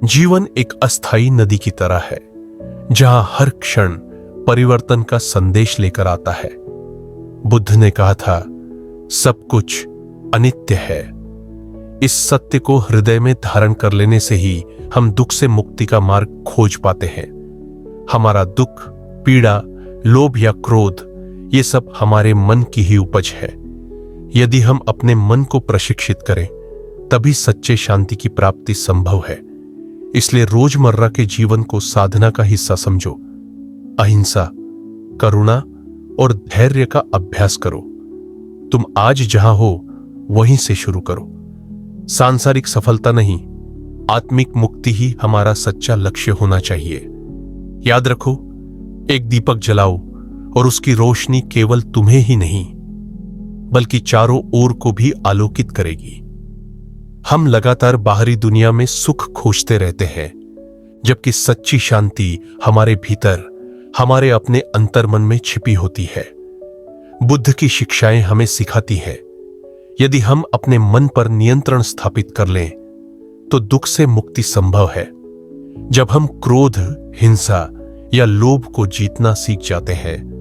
जीवन एक अस्थायी नदी की तरह है जहां हर क्षण परिवर्तन का संदेश लेकर आता है। बुद्ध ने कहा था, सब कुछ अनित्य है। इस सत्य को हृदय में धारण कर लेने से ही हम दुख से मुक्ति का मार्ग खोज पाते हैं। हमारा दुख, पीड़ा, लोभ या क्रोध, ये सब हमारे मन की ही उपज है। यदि हम अपने मन को प्रशिक्षित करें, तभी सच्चे शांति की प्राप्ति संभव है। इसलिए रोजमर्रा के जीवन को साधना का हिस्सा समझो। अहिंसा, करुणा और धैर्य का अभ्यास करो। तुम आज जहां हो वहीं से शुरू करो। सांसारिक सफलता नहीं, आत्मिक मुक्ति ही हमारा सच्चा लक्ष्य होना चाहिए। याद रखो, एक दीपक जलाओ और उसकी रोशनी केवल तुम्हें ही नहीं बल्कि चारों ओर को भी आलोकित करेगी। हम लगातार बाहरी दुनिया में सुख खोजते रहते हैं, जबकि सच्ची शांति हमारे भीतर, हमारे अपने अंतर्मन में छिपी होती है। बुद्ध की शिक्षाएं हमें सिखाती है, यदि हम अपने मन पर नियंत्रण स्थापित कर लें तो दुख से मुक्ति संभव है। जब हम क्रोध, हिंसा या लोभ को जीतना सीख जाते हैं,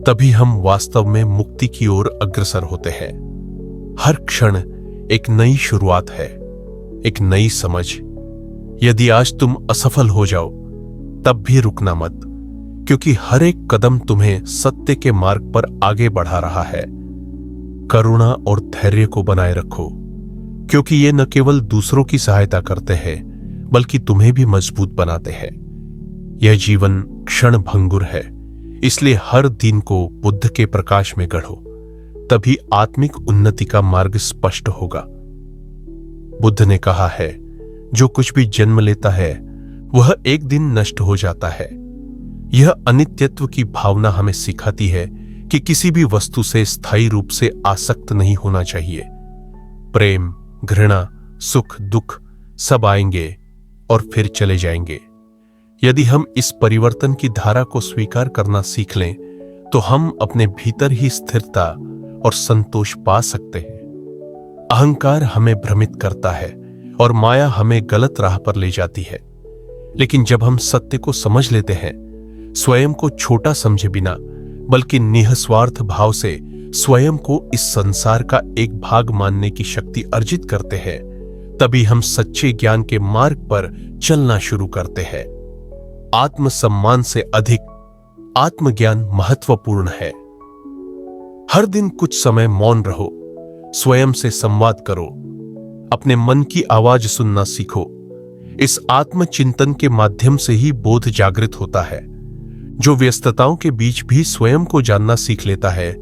तभी हम वास्तव में मुक्ति की ओर अग्रसर होते हैं। हर क्षण एक नई शुरुआत है, एक नई समझ। यदि आज तुम असफल हो जाओ, तब भी रुकना मत, क्योंकि हर एक कदम तुम्हें सत्य के मार्ग पर आगे बढ़ा रहा है। करुणा और धैर्य को बनाए रखो, क्योंकि ये न केवल दूसरों की सहायता करते हैं, बल्कि तुम्हें भी मजबूत बनाते हैं। यह जीवन क्षण भंगुर है, इसलिए हर दिन को बुद्ध के प्रकाश में गढ़ो, तभी आत्मिक उन्नति का मार्ग स्पष्ट होगा। बुद्ध ने कहा है, जो कुछ भी जन्म लेता है वह एक दिन नष्ट हो जाता है। यह अनित्यत्व की भावना हमें सिखाती है कि किसी भी वस्तु से स्थायी रूप से आसक्त नहीं होना चाहिए। प्रेम, घृणा, सुख, दुख सब आएंगे और फिर चले जाएंगे। यदि हम इस परिवर्तन की धारा को स्वीकार करना सीख लें, तो हम अपने भीतर ही स्थिरता और संतोष पा सकते हैं। अहंकार हमें भ्रमित करता है और माया हमें गलत राह पर ले जाती है। लेकिन जब हम सत्य को समझ लेते हैं, स्वयं को छोटा समझे बिना बल्कि निःस्वार्थ भाव से स्वयं को इस संसार का एक भाग मानने की शक्ति अर्जित करते हैं, तभी हम सच्चे ज्ञान के मार्ग पर चलना शुरू करते हैं। आत्मसम्मान से अधिक आत्मज्ञान महत्वपूर्ण है। हर दिन कुछ समय मौन रहो, स्वयं से संवाद करो, अपने मन की आवाज सुनना सीखो। इस आत्मचिंतन के माध्यम से ही बोध जागृत होता है। जो व्यस्तताओं के बीच भी स्वयं को जानना सीख लेता है,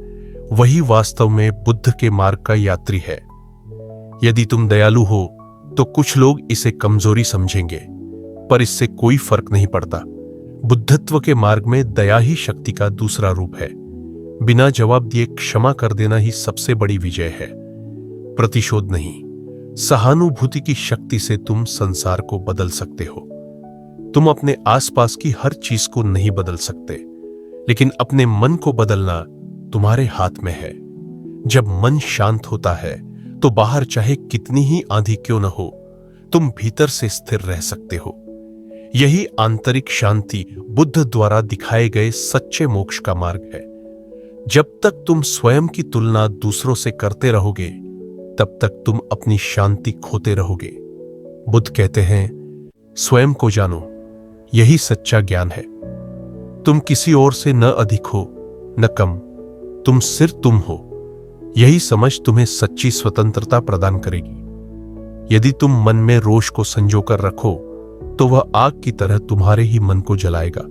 वही वास्तव में बुद्ध के मार्ग का यात्री है। यदि तुम दयालु हो तो कुछ लोग इसे कमजोरी समझेंगे, पर इससे कोई फर्क नहीं पड़ता। बुद्धत्व के मार्ग में दया ही शक्ति का दूसरा रूप है। बिना जवाब दिए क्षमा कर देना ही सबसे बड़ी विजय है, प्रतिशोध नहीं। सहानुभूति की शक्ति से तुम संसार को बदल सकते हो। तुम अपने आसपास की हर चीज को नहीं बदल सकते, लेकिन अपने मन को बदलना तुम्हारे हाथ में है। जब मन शांत होता है तो बाहर चाहे कितनी ही आंधी क्यों न हो, तुम भीतर से स्थिर रह सकते हो। यही आंतरिक शांति बुद्ध द्वारा दिखाए गए सच्चे मोक्ष का मार्ग है। जब तक तुम स्वयं की तुलना दूसरों से करते रहोगे, तब तक तुम अपनी शांति खोते रहोगे। बुद्ध कहते हैं, स्वयं को जानो, यही सच्चा ज्ञान है। तुम किसी और से न अधिक हो न कम, तुम सिर्फ तुम हो। यही समझ तुम्हें सच्ची स्वतंत्रता प्रदान करेगी। यदि तुम मन में रोष को संजोकर रखो, तो वह आग की तरह तुम्हारे ही मन को जलाएगा।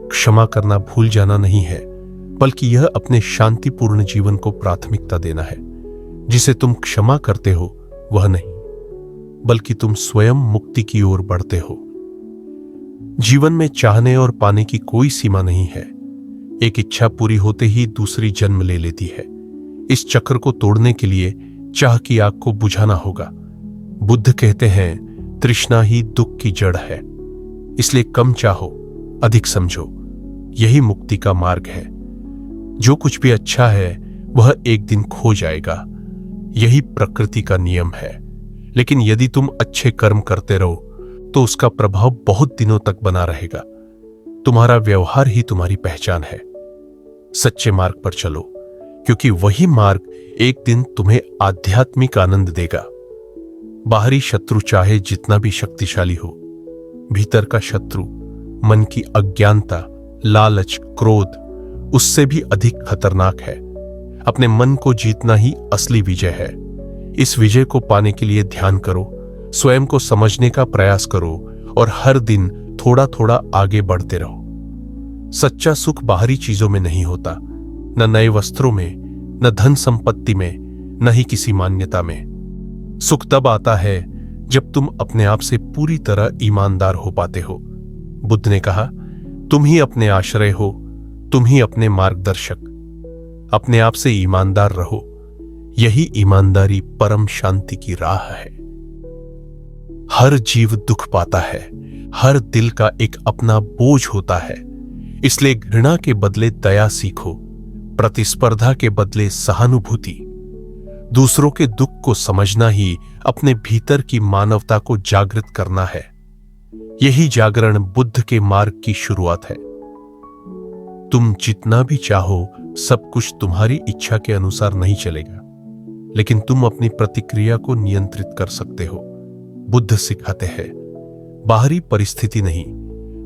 क्षमा करना भूल जाना नहीं है, बल्कि यह अपने शांतिपूर्ण जीवन को प्राथमिकता देना है। जिसे तुम क्षमा करते हो वह नहीं, बल्कि तुम स्वयं मुक्ति की ओर बढ़ते हो। जीवन में चाहने और पाने की कोई सीमा नहीं है। एक इच्छा पूरी होते ही दूसरी जन्म ले लेती है। इस चक्र को तोड़ने के लिए चाह की आग को बुझाना होगा। बुद्ध कहते हैं, तृष्णा ही दुख की जड़ है। इसलिए कम चाहो, अधिक समझो। यही मुक्ति का मार्ग है। जो कुछ भी अच्छा है वह एक दिन खो जाएगा। यही प्रकृति का नियम है। लेकिन यदि तुम अच्छे कर्म करते रहो तो उसका प्रभाव बहुत दिनों तक बना रहेगा। तुम्हारा व्यवहार ही तुम्हारी पहचान है। सच्चे मार्ग पर चलो, क्योंकि वही मार्ग एक दिन तुम्हें आध्यात्मिक आनंद देगा। बाहरी शत्रु चाहे जितना भी शक्तिशाली हो, भीतर का शत्रु मन की अज्ञानता, लालच, क्रोध उससे भी अधिक खतरनाक है। अपने मन को जीतना ही असली विजय है। इस विजय को पाने के लिए ध्यान करो, स्वयं को समझने का प्रयास करो और हर दिन थोड़ा थोड़ा आगे बढ़ते रहो। सच्चा सुख बाहरी चीजों में नहीं होता, न नए वस्त्रों में, न धन संपत्ति में, न ही किसी मान्यता में। सुख तब आता है जब तुम अपने आप से पूरी तरह ईमानदार हो पाते हो। बुद्ध ने कहा, तुम ही अपने आश्रय हो, तुम ही अपने मार्गदर्शक। अपने आप से ईमानदार रहो, यही ईमानदारी परम शांति की राह है। हर जीव दुख पाता है, हर दिल का एक अपना बोझ होता है। इसलिए घृणा के बदले दया सीखो, प्रतिस्पर्धा के बदले सहानुभूति। दूसरों के दुख को समझना ही अपने भीतर की मानवता को जागृत करना है। यही जागरण बुद्ध के मार्ग की शुरुआत है। तुम जितना भी चाहो, सब कुछ तुम्हारी इच्छा के अनुसार नहीं चलेगा, लेकिन तुम अपनी प्रतिक्रिया को नियंत्रित कर सकते हो। बुद्ध सिखाते हैं, बाहरी परिस्थिति नहीं,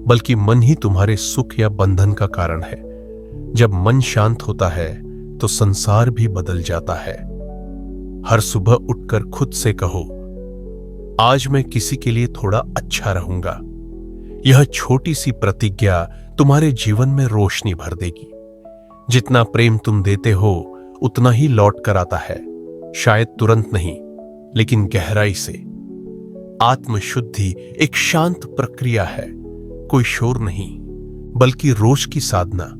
बल्कि मन ही तुम्हारे सुख या बंधन का कारण है। जब मन शांत होता है तो संसार भी बदल जाता है। हर सुबह उठकर खुद से कहो, आज मैं किसी के लिए थोड़ा अच्छा रहूंगा। यह छोटी सी प्रतिज्ञा तुम्हारे जीवन में रोशनी भर देगी। जितना प्रेम तुम देते हो, उतना ही लौट कर आता है। शायद तुरंत नहीं, लेकिन गहराई से। आत्मशुद्धि एक शांत प्रक्रिया है, कोई शोर नहीं, बल्कि रोज की साधना,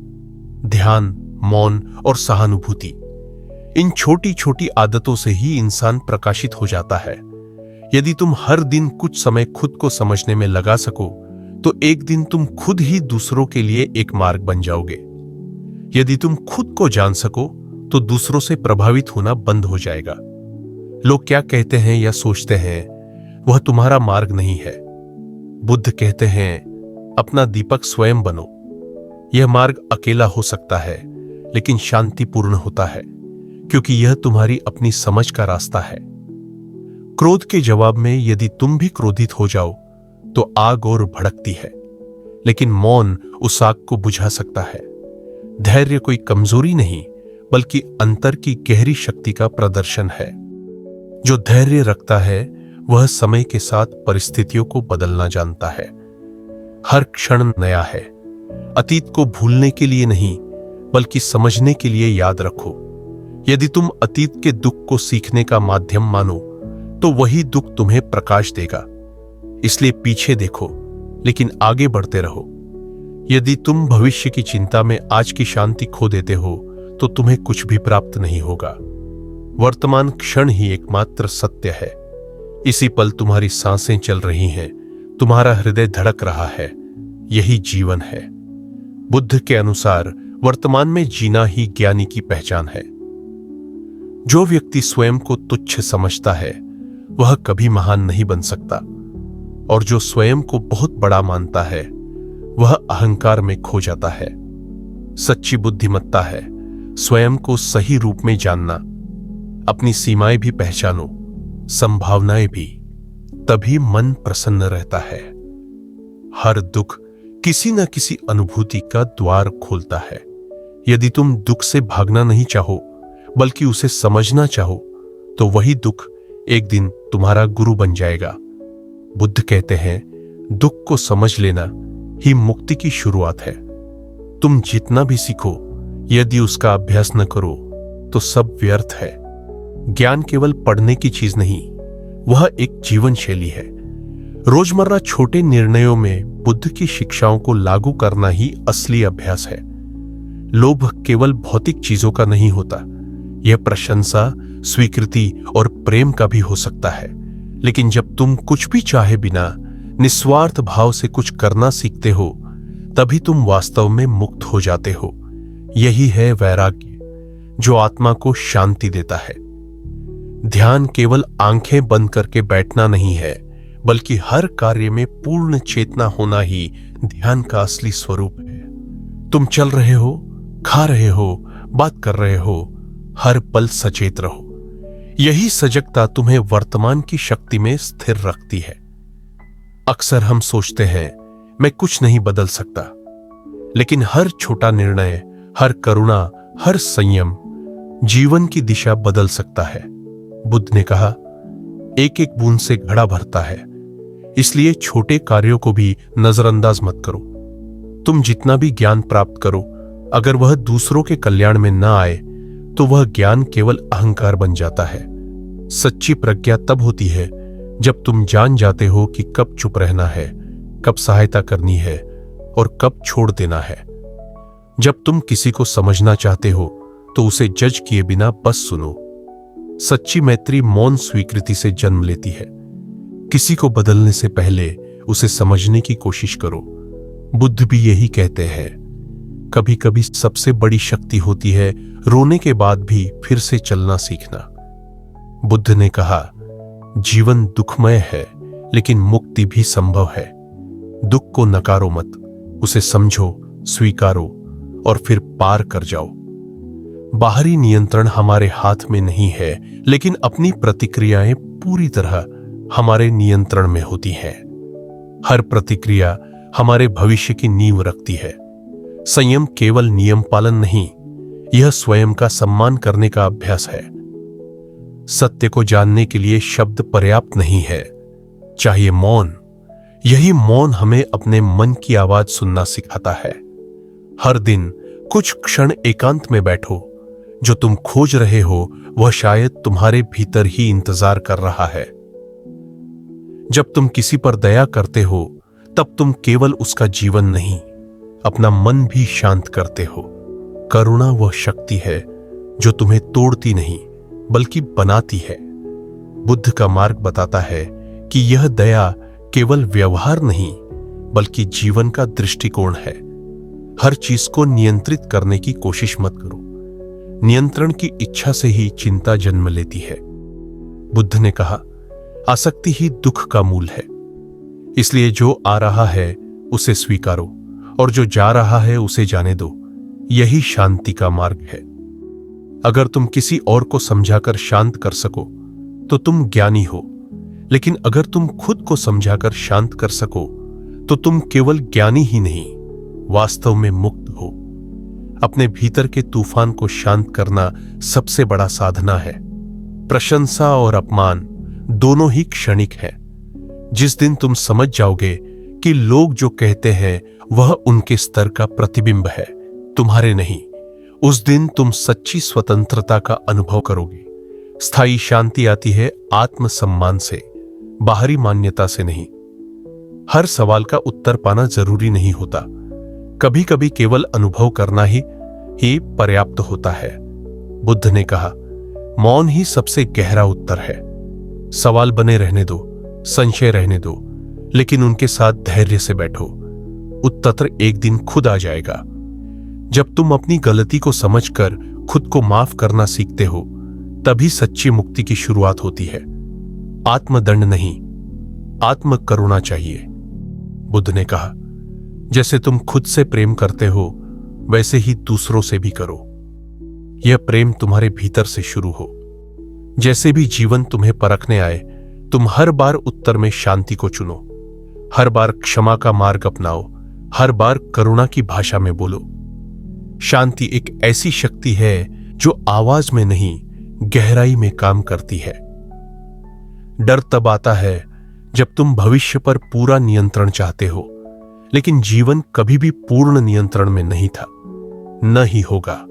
ध्यान, मौन और सहानुभूति। इन छोटी छोटी आदतों से ही इंसान प्रकाशित हो जाता है। यदि तुम हर दिन कुछ समय खुद को समझने में लगा सको, तो एक दिन तुम खुद ही दूसरों के लिए एक मार्ग बन जाओगे। यदि तुम खुद को जान सको, तो दूसरों से प्रभावित होना बंद हो जाएगा। लोग क्या कहते हैं या सोचते हैं, वह तुम्हारा मार्ग नहीं है। बुद्ध कहते हैं, अपना दीपक स्वयं बनो। यह मार्ग अकेला हो सकता है, लेकिन शांतिपूर्ण होता है, क्योंकि यह तुम्हारी अपनी समझ का रास्ता है। क्रोध के जवाब में यदि तुम भी क्रोधित हो जाओ, तो आग और भड़कती है, लेकिन मौन उस आग को बुझा सकता है। धैर्य कोई कमजोरी नहीं, बल्कि अंतर की गहरी शक्ति का प्रदर्शन है। जो धैर्य रखता है, वह समय के साथ परिस्थितियों को बदलना जानता है। हर क्षण नया है। अतीत को भूलने के लिए नहीं, बल्कि समझने के लिए याद रखो। यदि तुम अतीत के दुख को सीखने का माध्यम मानो, तो वही दुख तुम्हें प्रकाश देगा। इसलिए पीछे देखो, लेकिन आगे बढ़ते रहो। यदि तुम भविष्य की चिंता में आज की शांति खो देते हो, तो तुम्हें कुछ भी प्राप्त नहीं होगा। वर्तमान क्षण ही एकमात्र सत्य है। इसी पल तुम्हारी सांसें चल रही हैं, तुम्हारा हृदय धड़क रहा है। यही जीवन है। बुद्ध के अनुसार वर्तमान में जीना ही ज्ञानी की पहचान है। जो व्यक्ति स्वयं को तुच्छ समझता है, वह कभी महान नहीं बन सकता, और जो स्वयं को बहुत बड़ा मानता है, वह अहंकार में खो जाता है। सच्ची बुद्धिमत्ता है स्वयं को सही रूप में जानना। अपनी सीमाएं भी पहचानो, संभावनाएं भी। तभी मन प्रसन्न रहता है। हर दुख किसी न किसी अनुभूति का द्वार खोलता है। यदि तुम दुख से भागना नहीं चाहो, बल्कि उसे समझना चाहो, तो वही दुख एक दिन तुम्हारा गुरु बन जाएगा। बुद्ध कहते हैं, दुख को समझ लेना ही मुक्ति की शुरुआत है। तुम जितना भी सीखो, यदि उसका अभ्यास न करो, तो सब व्यर्थ है। ज्ञान केवल पढ़ने की चीज नहीं, वह एक जीवन शैली है। रोजमर्रा छोटे निर्णयों में बुद्ध की शिक्षाओं को लागू करना ही असली अभ्यास है। लोभ केवल भौतिक चीजों का नहीं होता, यह प्रशंसा, स्वीकृति और प्रेम का भी हो सकता है। लेकिन जब तुम कुछ भी चाहे बिना निस्वार्थ भाव से कुछ करना सीखते हो, तभी तुम वास्तव में मुक्त हो जाते हो। यही है वैराग्य, जो आत्मा को शांति देता है। ध्यान केवल आंखें बंद करके बैठना नहीं है, बल्कि हर कार्य में पूर्ण चेतना होना ही ध्यान का असली स्वरूप है। तुम चल रहे हो, खा रहे हो, बात कर रहे हो, हर पल सचेत रहो। यही सजगता तुम्हें वर्तमान की शक्ति में स्थिर रखती है। अक्सर हम सोचते हैं मैं कुछ नहीं बदल सकता, लेकिन हर छोटा निर्णय, हर करुणा, हर संयम जीवन की दिशा बदल सकता है। बुद्ध ने कहा, एक एक बूंद से घड़ा भरता है, इसलिए छोटे कार्यों को भी नजरअंदाज मत करो। तुम जितना भी ज्ञान प्राप्त करो, अगर वह दूसरों के कल्याण में न आए तो वह ज्ञान केवल अहंकार बन जाता है। सच्ची प्रज्ञा तब होती है जब तुम जान जाते हो कि कब चुप रहना है, कब सहायता करनी है और कब छोड़ देना है। जब तुम किसी को समझना चाहते हो तो उसे जज किए बिना बस सुनो। सच्ची मैत्री मौन स्वीकृति से जन्म लेती है। किसी को बदलने से पहले उसे समझने की कोशिश करो। बुद्ध भी यही कहते हैं, कभी कभी सबसे बड़ी शक्ति होती है रोने के बाद भी फिर से चलना सीखना। बुद्ध ने कहा, जीवन दुखमय है लेकिन मुक्ति भी संभव है। दुख को नकारो मत, उसे समझो, स्वीकारो और फिर पार कर जाओ। बाहरी नियंत्रण हमारे हाथ में नहीं है, लेकिन अपनी प्रतिक्रियाएं पूरी तरह हमारे नियंत्रण में होती हैं। हर प्रतिक्रिया हमारे भविष्य की नींव रखती है। संयम केवल नियम पालन नहीं, यह स्वयं का सम्मान करने का अभ्यास है। सत्य को जानने के लिए शब्द पर्याप्त नहीं है, चाहिए मौन। यही मौन हमें अपने मन की आवाज सुनना सिखाता है। हर दिन कुछ क्षण एकांत में बैठो। जो तुम खोज रहे हो वह शायद तुम्हारे भीतर ही इंतजार कर रहा है। जब तुम किसी पर दया करते हो तब तुम केवल उसका जीवन नहीं, अपना मन भी शांत करते हो। करुणा वह शक्ति है जो तुम्हें तोड़ती नहीं बल्कि बनाती है। बुद्ध का मार्ग बताता है कि यह दया केवल व्यवहार नहीं बल्कि जीवन का दृष्टिकोण है। हर चीज को नियंत्रित करने की कोशिश मत करो। नियंत्रण की इच्छा से ही चिंता जन्म लेती है। बुद्ध ने कहा, आसक्ति ही दुख का मूल है। इसलिए जो आ रहा है उसे स्वीकारो और जो जा रहा है उसे जाने दो। यही शांति का मार्ग है। अगर तुम किसी और को समझाकर शांत कर सको तो तुम ज्ञानी हो, लेकिन अगर तुम खुद को समझाकर शांत कर सको तो तुम केवल ज्ञानी ही नहीं, वास्तव में मुक्त हो। अपने भीतर के तूफान को शांत करना सबसे बड़ा साधना है। प्रशंसा और अपमान दोनों ही क्षणिक हैं। जिस दिन तुम समझ जाओगे कि लोग जो कहते हैं वह उनके स्तर का प्रतिबिंब है, तुम्हारे नहीं, उस दिन तुम सच्ची स्वतंत्रता का अनुभव करोगे। स्थायी शांति आती है आत्मसम्मान से, बाहरी मान्यता से नहीं। हर सवाल का उत्तर पाना जरूरी नहीं होता। कभी कभी केवल अनुभव करना ही पर्याप्त होता है। बुद्ध ने कहा, मौन ही सबसे गहरा उत्तर है। सवाल बने रहने दो, संशय रहने दो, लेकिन उनके साथ धैर्य से बैठो। उत्तर एक दिन खुद आ जाएगा। जब तुम अपनी गलती को समझकर खुद को माफ करना सीखते हो, तभी सच्ची मुक्ति की शुरुआत होती है। आत्मदंड नहीं, आत्म करुणा चाहिए। बुद्ध ने कहा, जैसे तुम खुद से प्रेम करते हो वैसे ही दूसरों से भी करो। यह प्रेम तुम्हारे भीतर से शुरू हो। जैसे भी जीवन तुम्हें परखने आए, तुम हर बार उत्तर में शांति को चुनो, हर बार क्षमा का मार्ग अपनाओ, हर बार करुणा की भाषा में बोलो। शांति एक ऐसी शक्ति है जो आवाज में नहीं, गहराई में काम करती है। डर तब आता है जब तुम भविष्य पर पूरा नियंत्रण चाहते हो, लेकिन जीवन कभी भी पूर्ण नियंत्रण में नहीं था, न ही होगा।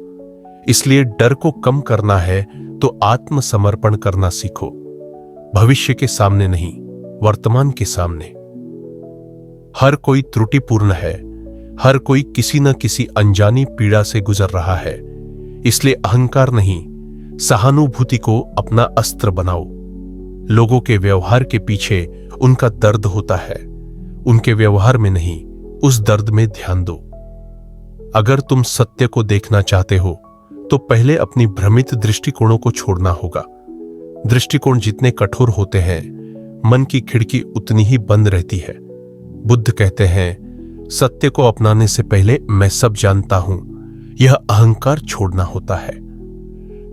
इसलिए डर को कम करना है तो आत्मसमर्पण करना सीखो। भविष्य के सामने नहीं, वर्तमान के सामने। हर कोई त्रुटिपूर्ण है, हर कोई किसी न किसी अनजानी पीड़ा से गुजर रहा है। इसलिए अहंकार नहीं, सहानुभूति को अपना अस्त्र बनाओ। लोगों के व्यवहार के पीछे उनका दर्द होता है, उनके व्यवहार में नहीं, उस दर्द में ध्यान दो। अगर तुम सत्य को देखना चाहते हो तो पहले अपनी भ्रमित दृष्टिकोणों को छोड़ना होगा। दृष्टिकोण जितने कठोर होते हैं, मन की खिड़की उतनी ही बंद रहती है। बुद्ध कहते हैं, सत्य को अपनाने से पहले मैं सब जानता हूं, यह अहंकार छोड़ना होता है।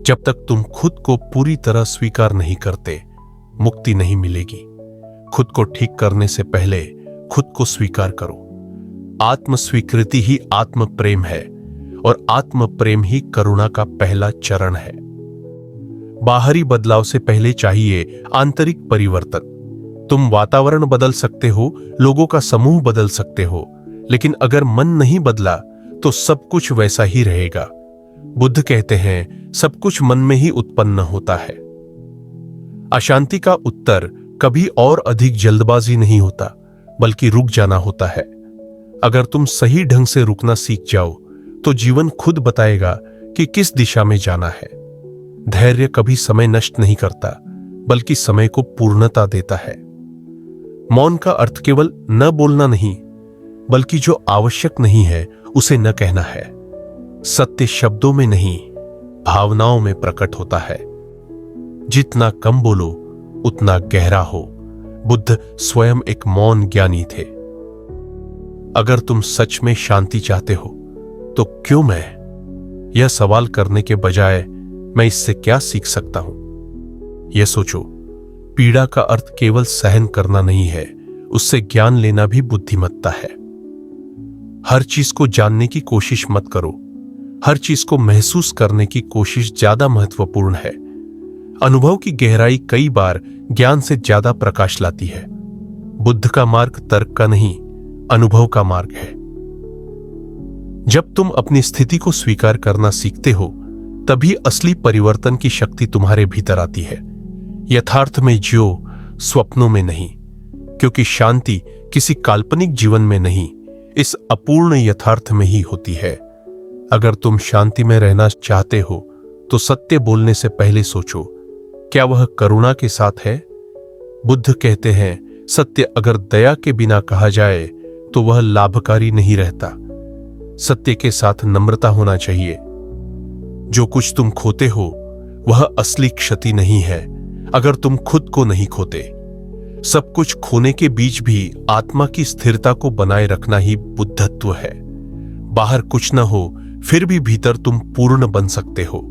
जब तक तुम खुद को पूरी तरह स्वीकार नहीं करते, मुक्ति नहीं मिलेगी। खुद को ठीक करने से पहले खुद को स्वीकार करो। आत्म स्वीकृति ही आत्म प्रेम है और आत्म प्रेम ही करुणा का पहला चरण है। बाहरी बदलाव से पहले चाहिए आंतरिक परिवर्तन। तुम वातावरण बदल सकते हो, लोगों का समूह बदल सकते हो, लेकिन अगर मन नहीं बदला तो सब कुछ वैसा ही रहेगा। बुद्ध कहते हैं, सब कुछ मन में ही उत्पन्न होता है। अशांति का उत्तर कभी और अधिक जल्दबाजी नहीं होता, बल्कि रुक जाना होता है। अगर तुम सही ढंग से रुकना सीख जाओ तो जीवन खुद बताएगा कि किस दिशा में जाना है। धैर्य कभी समय नष्ट नहीं करता, बल्कि समय को पूर्णता देता है। मौन का अर्थ केवल न बोलना नहीं, बल्कि जो आवश्यक नहीं है उसे न कहना है। सत्य शब्दों में नहीं, भावनाओं में प्रकट होता है। जितना कम बोलो उतना गहरा हो। बुद्ध स्वयं एक मौन ज्ञानी थे। अगर तुम सच में शांति चाहते हो तो क्यों मैं, यह सवाल करने के बजाय मैं इससे क्या सीख सकता हूं, यह सोचो। पीड़ा का अर्थ केवल सहन करना नहीं है, उससे ज्ञान लेना भी बुद्धिमत्ता है। हर चीज को जानने की कोशिश मत करो, हर चीज को महसूस करने की कोशिश ज्यादा महत्वपूर्ण है। अनुभव की गहराई कई बार ज्ञान से ज्यादा प्रकाश लाती है। बुद्ध का मार्ग तर्क का नहीं, अनुभव का मार्ग है। जब तुम अपनी स्थिति को स्वीकार करना सीखते हो, तभी असली परिवर्तन की शक्ति तुम्हारे भीतर आती है। यथार्थ में जियो, स्वप्नों में नहीं, क्योंकि शांति किसी काल्पनिक जीवन में नहीं, इस अपूर्ण यथार्थ में ही होती है। अगर तुम शांति में रहना चाहते हो तो सत्य बोलने से पहले सोचो, क्या वह करुणा के साथ है? बुद्ध कहते हैं, सत्य अगर दया के बिना कहा जाए तो वह लाभकारी नहीं रहता। सत्य के साथ नम्रता होना चाहिए। जो कुछ तुम खोते हो वह असली क्षति नहीं है, अगर तुम खुद को नहीं खोते। सब कुछ खोने के बीच भी आत्मा की स्थिरता को बनाए रखना ही बुद्धत्व है। बाहर कुछ न हो फिर भी भीतर तुम पूर्ण बन सकते हो।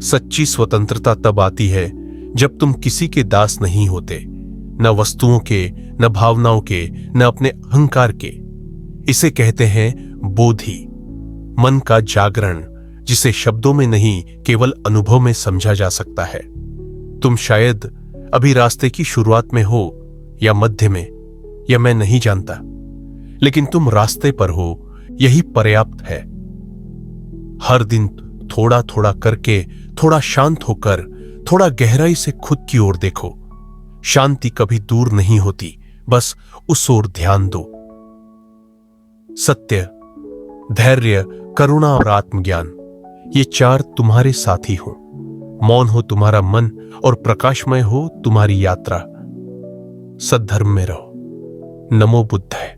सच्ची स्वतंत्रता तब आती है जब तुम किसी के दास नहीं होते, न वस्तुओं के, न भावनाओं के, न अपने अहंकार के। इसे कहते हैं बोधि, मन का जागरण, जिसे शब्दों में नहीं केवल अनुभव में समझा जा सकता है। तुम शायद अभी रास्ते की शुरुआत में हो या मध्य में, या मैं नहीं जानता, लेकिन तुम रास्ते पर हो, यही पर्याप्त है। हर दिन थोड़ा थोड़ा करके, थोड़ा शांत होकर, थोड़ा गहराई से खुद की ओर देखो। शांति कभी दूर नहीं होती, बस उस ओर ध्यान दो। सत्य, धैर्य, करुणा और आत्मज्ञान, ये चार तुम्हारे साथी हो। मौन हो तुम्हारा मन और प्रकाशमय हो तुम्हारी यात्रा। सद्धर्म में रहो। नमो बुद्धाय।